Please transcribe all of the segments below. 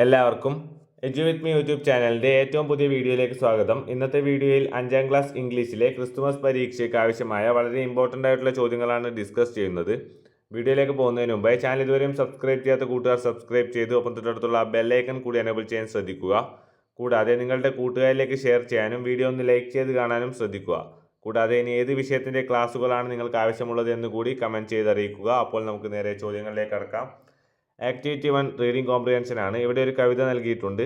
എല്ലാവർക്കും എജു with me YouTube ചാനലിൻ്റെ ഏറ്റവും പുതിയ വീഡിയോയിലേക്ക് സ്വാഗതം. ഇന്നത്തെ വീഡിയോയിൽ 5ാം ക്ലാസ് ഇംഗ്ലീഷിലെ ക്രിസ്തുമസ് പരീക്ഷയ്ക്ക് ആവശ്യമായ വളരെ ഇമ്പോർട്ടൻ്റ് ആയിട്ടുള്ള ചോദ്യങ്ങളാണ് ഡിസ്കസ് ചെയ്യുന്നത്. വീഡിയോയിലേക്ക് പോകുന്നതിന് മുമ്പ് ചാനൽ ഇതുവരെയും സബ്സ്ക്രൈബ് ചെയ്യാത്ത കൂട്ടുകാർ സബ്സ്ക്രൈബ് ചെയ്ത് ഒപ്പം തൊട്ടടുത്തുള്ള ബെല്ലൈക്കൺ കൂടി എനേബിൾ ചെയ്യാൻ ശ്രദ്ധിക്കുക. കൂടാതെ നിങ്ങളുടെ കൂട്ടുകാരിലേക്ക് ഷെയർ ചെയ്യാനും വീഡിയോ ഒന്ന് ലൈക്ക് ചെയ്ത് കാണാനും ശ്രദ്ധിക്കുക. കൂടാതെ ഇനി ഏത് വിഷയത്തിൻ്റെ ക്ലാസ്സുകളാണ് നിങ്ങൾക്ക് ആവശ്യമുള്ളത് എന്ന് കൂടി കമൻറ്റ് ചെയ്ത് അറിയിക്കുക. അപ്പോൾ നമുക്ക് നേരെ ചോദ്യങ്ങളിലേക്ക് കടക്കാം. ആക്ടിവിറ്റി 1 റീഡിംഗ് കോംപ്രിഹെൻഷൻ ആണ്. ഇവിടെ ഒരു കവിത നൽകിയിട്ടുണ്ട്.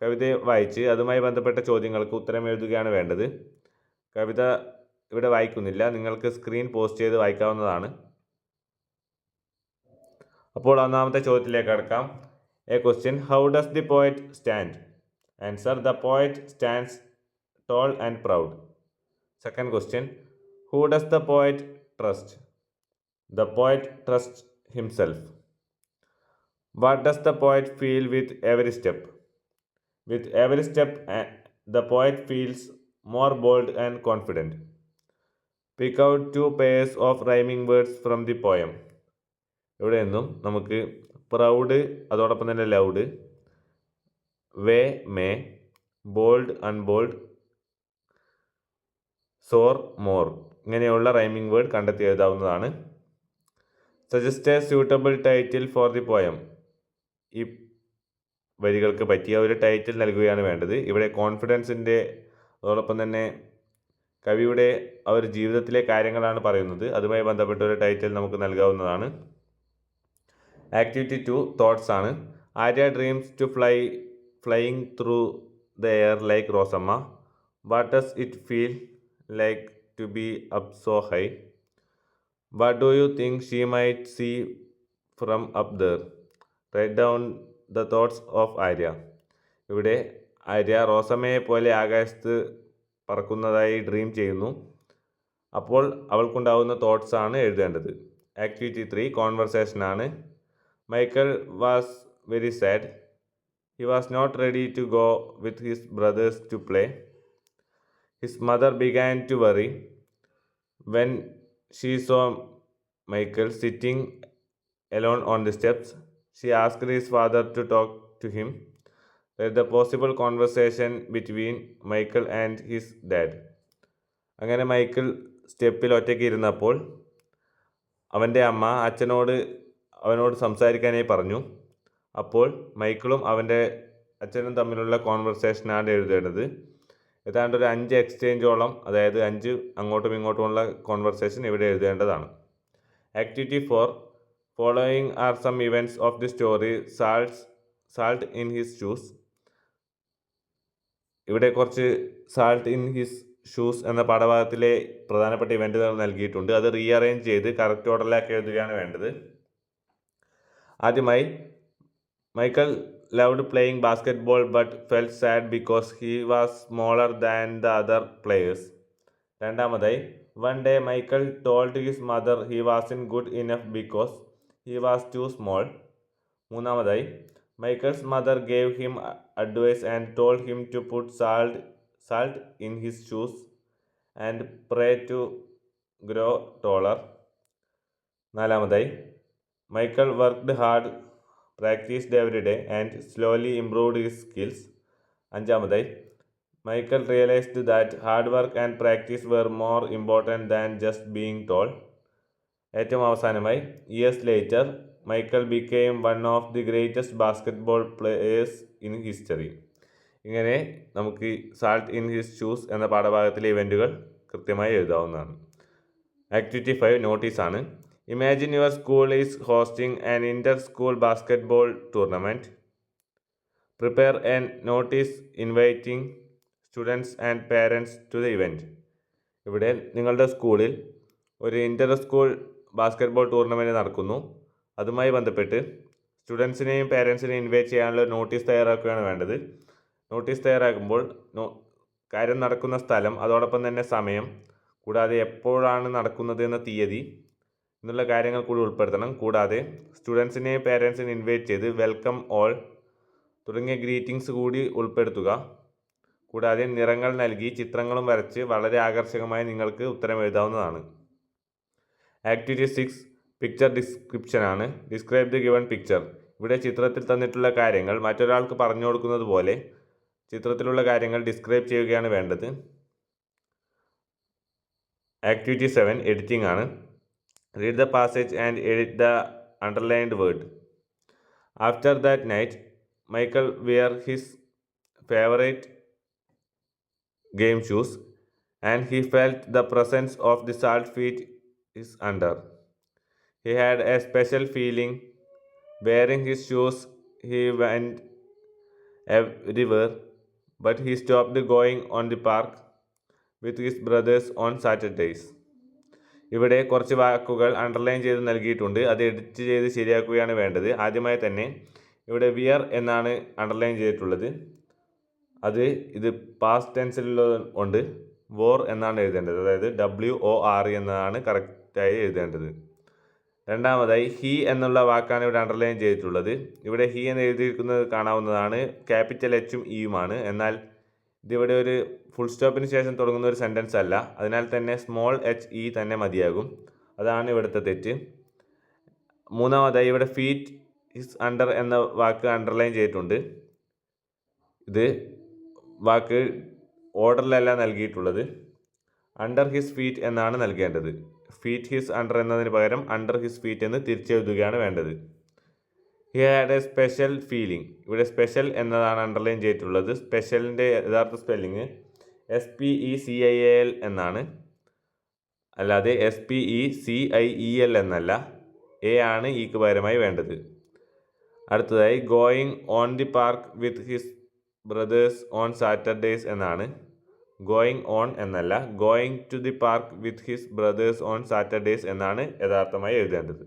കവിത വായിച്ച് അതുമായി ബന്ധപ്പെട്ട ചോദ്യങ്ങൾക്ക് ഉത്തരം എഴുതുകയാണ് വേണ്ടത്. കവിത ഇവിടെ വായിക്കുന്നില്ല, നിങ്ങൾക്ക് സ്ക്രീൻ പോസ്റ്റ് ചെയ്ത് വായിക്കാവുന്നതാണ്. അപ്പോൾ ഒന്നാമത്തെ ചോദ്യത്തിലേക്ക് കടക്കാം. A question: how does the poet stand? Answer: the poet stands tall and proud. Second question: who does the poet trust? The poet trust himself. What does the poet feel with every step? With every step, the poet feels more bold and confident. Pick out 2 pairs of rhyming words from the poem. ഇവിടെ നിന്നും നമുക്ക് proud, അതോടൊപ്പം തന്നെ loud, വേ, may, bold, അൺബോൾഡ്, സോർ, more ഇങ്ങനെയുള്ള rhyming word കണ്ടെത്തി എഴുതാവുന്നതാണ്. Suggest A suitable title for the poem. ഈ വരികൾക്ക് പറ്റിയ ഒരു ടൈറ്റിൽ നൽകുകയാണ് വേണ്ടത്. ഇവിടെ കോൺഫിഡൻസിൻ്റെ അതോടൊപ്പം തന്നെ കവിയുടെ ഒരു ജീവിതത്തിലെ കാര്യങ്ങളാണ് പറയുന്നത്. അതുമായി ബന്ധപ്പെട്ട ഒരു ടൈറ്റിൽ നമുക്ക് നൽകാവുന്നതാണ്. ആക്ടിവിറ്റി 2 തോട്ട്സ് ആണ്. Arya dreams to flying through the air like Rosamma. What does it feel like to be up so high? What do you think she might see from up there? Write down the thoughts of Arya. ഇവിടെ ആര്യ റോസമ്മയെ പോലെ ആകാശത്ത് പറക്കുന്നതായി dream ചെയ്യുന്നു. അപ്പോൾ അവൾക്കുണ്ടാവുന്ന thoughts ആണ് എഴുതേണ്ടത്. Activity 3 conversation ആണ്. Michael was very sad. He was not ready to go with his brothers to play. His mother began to worry when she saw Michael sitting alone on the steps. She asked his father to talk to him. Write the possible conversation between Michael and his dad. അങ്ങനെ Michael സ്റ്റെപ്പിൽ ഒറ്റയ്ക്ക് ഇരുന്നപ്പോൾ അവൻ്റെ അമ്മ അവനോട് സംസാരിക്കാനായി പറഞ്ഞു. അപ്പോൾ മൈക്കിളും അവൻ്റെ അച്ഛനും തമ്മിലുള്ള കോൺവെർസേഷനാണ് എഴുതേണ്ടത്. ഏതാണ്ട് ഒരു 5 എക്സ്ചേഞ്ചോളം, അതായത് 5 അങ്ങോട്ടും ഇങ്ങോട്ടുമുള്ള കോൺവെർസേഷൻ ഇവിടെ എഴുതേണ്ടതാണ്. Activity 4 following are some events of the story salt in his shoes. ഇവിടെ കുറച്ച് സാൾട്ട് ഇൻ ഹിസ് ഷൂസ് എന്ന പാഠഭാഗത്തിലെ പ്രധാനപ്പെട്ട ഇവൻറ്റുകൾ നൽകിയിട്ടുണ്ട്. അത് റീഅറേഞ്ച് ചെയ്ത് കറക്റ്റ് ഓർഡറിലാക്കി എഴുതുകയാണ് വേണ്ടത്. ആദ്യമായി, Michael loved playing basketball but felt sad because he was smaller than the other players. രണ്ടാമതായി, one day Michael told his mother he wasn't good enough because he was too small. മൂന്നാമതായി, Michael's mother gave him advice and told him to put salt in his shoes and pray to grow taller. നാലാമതായി, Michael worked hard, practised every day and slowly improved his skills. അഞ്ചാമതായി, Michael realised that hard work and practice were more important than just being tall. ഏറ്റവും അവസാനമായി, years later Michael became one of the greatest basketball players in history. ഇങ്ങനെ നമുക്ക് salt in his shoes എന്ന പാഠഭാഗത്തിലെ ഇവൻറ്റുകൾ കൃത്യമായി എഴുതാവുന്നതാണ്. Activity 5 notice ആണ്. Imagine your school is hosting an inter school basketball tournament. Prepare a notice inviting students and parents to the event. ഇവിടെ നിങ്ങളുടെ സ്കൂളിൽ ഒരു ഇൻ്റർ സ്കൂൾ ബാസ്കറ്റ്ബോൾ ടൂർണമെൻറ്റ് നടക്കുന്നു. അതുമായി ബന്ധപ്പെട്ട് സ്റ്റുഡൻസിനെയും പേരൻസിനെയും ഇൻവൈറ്റ് ചെയ്യാനുള്ള നോട്ടീസ് തയ്യാറാക്കുകയാണ് വേണ്ടത്. നോട്ടീസ് തയ്യാറാക്കുമ്പോൾ കാര്യം നടക്കുന്ന സ്ഥലം, അതോടൊപ്പം തന്നെ സമയം, കൂടാതെ എപ്പോഴാണ് നടക്കുന്നത് എന്ന തീയതി എന്നുള്ള കാര്യങ്ങൾ കൂടി ഉൾപ്പെടുത്തണം. കൂടാതെ സ്റ്റുഡൻസിനെയും പേരൻസിനെയും ഇൻവൈറ്റ് ചെയ്ത് വെൽക്കം ഓൾ തുടങ്ങിയ ഗ്രീറ്റിംഗ്സ് കൂടി ഉൾപ്പെടുത്തുക. കൂടാതെ നിറങ്ങൾ നൽകി ചിത്രങ്ങളും വരച്ച് വളരെ ആകർഷകമായി നിങ്ങൾക്ക് ഉത്തരം എഴുതാവുന്നതാണ്. ആക്ടിവിറ്റി 6 പിക്ചർ ഡിസ്ക്രിപ്ഷൻ ആണ്. Describe the given picture. ഇവിടെ ചിത്രത്തിൽ തന്നിട്ടുള്ള കാര്യങ്ങൾ മറ്റൊരാൾക്ക് പറഞ്ഞു കൊടുക്കുന്നത് പോലെ ചിത്രത്തിലുള്ള കാര്യങ്ങൾ ഡിസ്ക്രൈബ് ചെയ്യുകയാണ് വേണ്ടത്. ആക്ടിവിറ്റി 7 എഡിറ്റിംഗ് ആണ്. Read the passage and edit the underlined word. After that night Michael wear his favourite game shoes and he felt the presence of the salt feet is under. He had a special feeling. Wearing his shoes, he went everywhere, but he stopped going on the park with his brothers on Saturdays. ഇവിടെ കുറച്ച് വാക്കുകൾ underline ചെയ്ത് നൽകിയിട്ടുണ്ട്. അത് edit ചെയ്ത് ശരിയാക്കുകയാണ് വേണ്ടത്. ആദ്യമായി തന്നെ ഇവിടെ വിയർ എന്നാണ് അണ്ടർലൈൻ ചെയ്തിട്ടുള്ളത്. ഇത് പാസ്റ്റ് ടെൻസിലുള്ള ഉണ്ട്. വോർ എന്നാണ് എഴുതേണ്ടത്. അതായത് WOR എന്നാണ് കറക്റ്റായി എഴുതേണ്ടത്. രണ്ടാമതായി ഹി എന്നുള്ള വാക്കാണ് ഇവിടെ അണ്ടർലൈൻ ചെയ്തിട്ടുള്ളത്. ഇവിടെ ഹി എന്ന് എഴുതിയിരിക്കുന്നത് കാണാവുന്നതാണ്. ക്യാപിറ്റൽ Hഉം ഇയുമാണ്. എന്നാൽ ഇതിവിടെ ഒരു ഫുൾ സ്റ്റോപ്പിന് ശേഷം തുടങ്ങുന്ന ഒരു സെൻറ്റൻസ് അല്ല. അതിനാൽ തന്നെ സ്മോൾ HE തന്നെ മതിയാകും. അതാണ് ഇവിടുത്തെ തെറ്റ്. മൂന്നാമതായി ഇവിടെ ഫീറ്റ് ഹിസ് അണ്ടർ എന്ന വാക്ക് അണ്ടർലൈൻ ചെയ്തിട്ടുണ്ട്. ഇത് വാക്ക് ഓർഡറിലല്ല നൽകിയിട്ടുള്ളത്. അണ്ടർ ഹിസ് ഫീറ്റ് എന്നാണ് നൽകേണ്ടത്. ഫീറ്റ് ഹിസ് അണ്ടർ എന്നതിന് പകരം അണ്ടർ ഹിസ് ഫീറ്റ് എന്ന് തിരിച്ചെഴുതുകയാണ് വേണ്ടത്. He had A special feeling. ഇവിടെ സ്പെഷ്യൽ എന്നതാണ് അണ്ടർലൈൻ ചെയ്തിട്ടുള്ളത്. സ്പെഷ്യലിൻ്റെ യഥാർത്ഥ സ്പെല്ലിങ് SPECIAL എന്നാണ്, അല്ലാതെ SPECIEL എന്നല്ല. A ആണ് ഈക്ക് പകരമായി വേണ്ടത്. അടുത്തതായി going on the park with his brothers on Saturdays എന്നാണ്. ഗോയിങ് ഓൺ എന്നല്ല, going to the park with his brothers on Saturdays എന്നാണ് യഥാർത്ഥമായി എഴുതേണ്ടത്.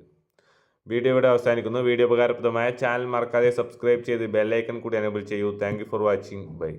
വീഡിയോ ഇവിടെ അവസാനിക്കുന്നു. വീഡിയോ ഉപകാരപ്രദമായ ചാനൽ മറക്കാതെ സബ്സ്ക്രൈബ് ചെയ്ത് ബെല്ലൈക്കൺ കൂടി എനേബിൾ ചെയ്യൂ. Thank you for watching. By.